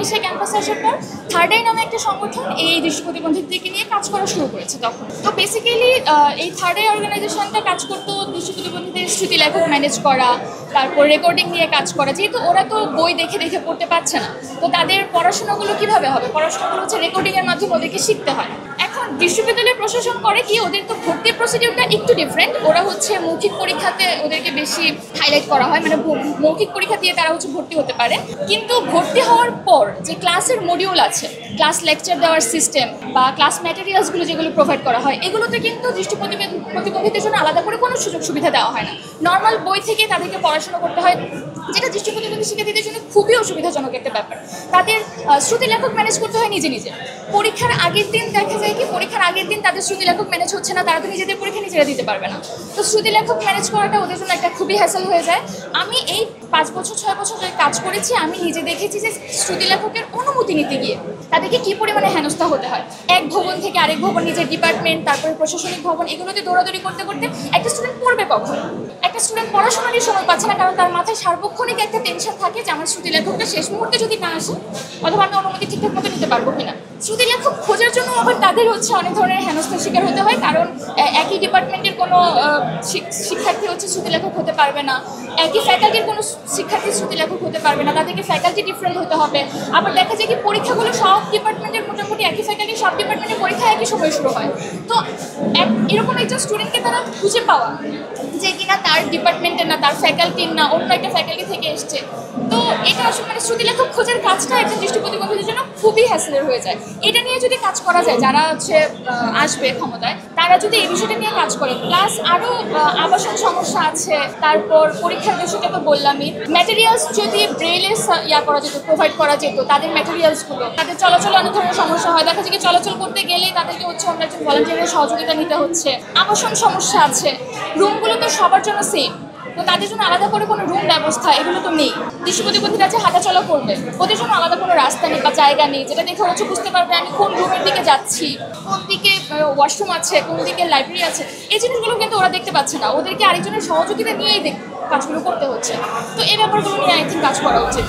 এসে ক্যাম্পাসে আসার পর থার্ড আই নামে একটা সংগঠন এই দৃষ্টি প্রতিবন্ধীদেরকে নিয়ে কাজ করা শুরু করেছে তখন। তো বেসিক্যালি এই থার্ড আই অর্গানাইজেশনটা কাজ করতো দৃষ্টি প্রতিবন্ধীদের স্মৃতি লেখক ম্যানেজ করা, তারপর রেকর্ডিং নিয়ে কাজ করা। যেহেতু ওরা তো বই দেখে দেখে পড়তে পারছে না, তো তাদের পড়াশোনাগুলো কিভাবে হবে? পড়াশোনাগুলো হচ্ছে রেকর্ডিংয়ের মাধ্যমে ওদেরকে শিখতে হয়। এখন বিশ্ববিদ্যালয় প্রশাসন করে কি, ওদের তো ভর্তির প্রসিডিউরটা একটু ডিফারেন্ট। ওরা হচ্ছে মৌখিক পরীক্ষাতে ওদেরকে বেশি হাইলাইট করা হয়, মানে মৌখিক পরীক্ষা দিয়ে তারা হচ্ছে ভর্তি হতে পারে। কিন্তু ভর্তি হওয়ার পর যে ক্লাসের মডিউল আছে, ক্লাস লেকচার দেওয়ার সিস্টেম বা ক্লাস ম্যাটেরিয়ালসগুলো যেগুলো প্রোভাইড করা হয়, এগুলোতে কিন্তু দৃষ্টি প্রতিবন্ধীদের জন্য আলাদা করে কোনো সুযোগ সুবিধা দেওয়া হয় না। নর্মাল বই থেকে তাদেরকে পড়াশোনা করতে হয়, যেটা দৃষ্টি প্রতিবন্ধী শিক্ষার্থীদের জন্য খুবই অসুবিধাজনক একটা ব্যাপার। তাদের শ্রুতি লেখক ম্যানেজ করতে হয় নিজে নিজে। পরীক্ষার আগের দিন দেখা যায় কি, পরীক্ষার আগের দিন তাদের শ্রুতি লেখক ম্যানেজ হচ্ছে না, তারা তো নিজেদের পরীক্ষা নিজেরা দিতে পারবে না। তো শ্রুতি লেখক ম্যানেজ করাটা ওদের জন্য একটা খুবই হ্যাসেল হয়ে যায়। আমি এই 5 বছর 6 বছর ধরে কাজ করেছি, আমি নিজে দেখেছি যে শ্রুতি লেখকের অনুমতি নিতে গিয়ে তাদেরকে কী পরিমাণে হেনস্থা হতে হয়। এক ভবন থেকে আরেক ভবন, নিজের ডিপার্টমেন্ট, তারপরে প্রশাসনিক ভবন, এগুলোতে দৌড়াদৌড়ি করতে করতে একটা স্টুডেন্ট পড়বে কখন? একটা স্টুডেন্ট পড়াশোনারই সময় পাচ্ছে না, কারণ তার মাথায় সার্বক্ষণিক একটা টেনশন থাকে যে আমার শ্রুতি লেখকটা শেষ মুহূর্তে যদি না আসে, অথবা আমি অনুমতি ঠিকঠাক মতো নিতে পারবো কিনা। শ্রুতি লেখক খোঁজার জন্য আবার তাদের হচ্ছে অনেক ধরনের হেনস্থার শিকার হতে হয়, কারণ একই ডিপার্টমেন্টের কোনো শিক্ষার্থী হচ্ছে শ্রুতি লেখক হতে পারবে না, একই ফ্যাকাল্টির কোনো শিক্ষার্থী শ্রুতি লেখক হতে পারবে না, তাদেরকে ফ্যাকাল্টি ডিফারেন্ট হতে হবে। আবার দেখা যায় কি, পরীক্ষাগুলো সব ডিপার্টমেন্টের মোটামুটি একই ফ্যাকাল্টি, সব ডিপার্টমেন্টের পরীক্ষা একই সময় শুরু হয়। তো এরকম একজন স্টুডেন্টকে তারা খুঁজে পাওয়া যে কিনা তার ডিপার্টমেন্টের না, তার ফ্যাকাল্টির না, অন্য একটা ফ্যাকাল্টি থেকে এসছে, তো এটা আসলে মানে শ্রুতি লেখক খোঁজার কাজটা একজন দৃষ্টি প্রতিবন্ধীদের জন্য খুবই হ্যাসেলের হয়ে যায়। এটা নিয়ে যদি কাজ করা যায়, যারা হচ্ছে আসবে ক্ষমতায়, তারা যদি এই বিষয়টা নিয়ে কাজ করে, প্লাস আরও আবাসন সমস্যা আছে, তারপর পরীক্ষার বিষয়টা তো বললামই, ম্যাটেরিয়ালস যদি ব্রেইলের করা যেত, প্রোভাইড করা যেত, তাদের ম্যাটেরিয়ালসগুলো, তাদের চলাচলে অনেক ধরনের সমস্যা হয়, দেখা যায় চলাচল করতে গেলেই তাদেরকে হচ্ছে অন্য একজন ভলান্টিয়ারের সহযোগিতা নিতে হচ্ছে। আবাসন সমস্যা আছে, রুমগুলো তো সবার জন্য সেম, তো তাদের জন্য আলাদা করে কোনো রুম ব্যবস্থা এগুলো তো নেই। দৃষ্টি প্রতিবন্ধীরা যে হাঁটাচলা করবে, ওদের জন্য আলাদা কোনো রাস্তা নেই বা জায়গা নেই, যেটা দেখে হচ্ছে বুঝতে পারবে আমি কোন রুমের দিকে যাচ্ছি, কোন দিকে ওয়াশরুম আছে, কোন দিকে লাইব্রেরি আছে। এই জিনিসগুলো কিন্তু ওরা দেখতে পাচ্ছে না, ওদেরকে আরেকজনের সহযোগিতা নিয়েই কাজগুলো করতে হচ্ছে। তো এই ব্যাপারগুলো নিয়ে আই থিঙ্ক কাজ করা উচিত।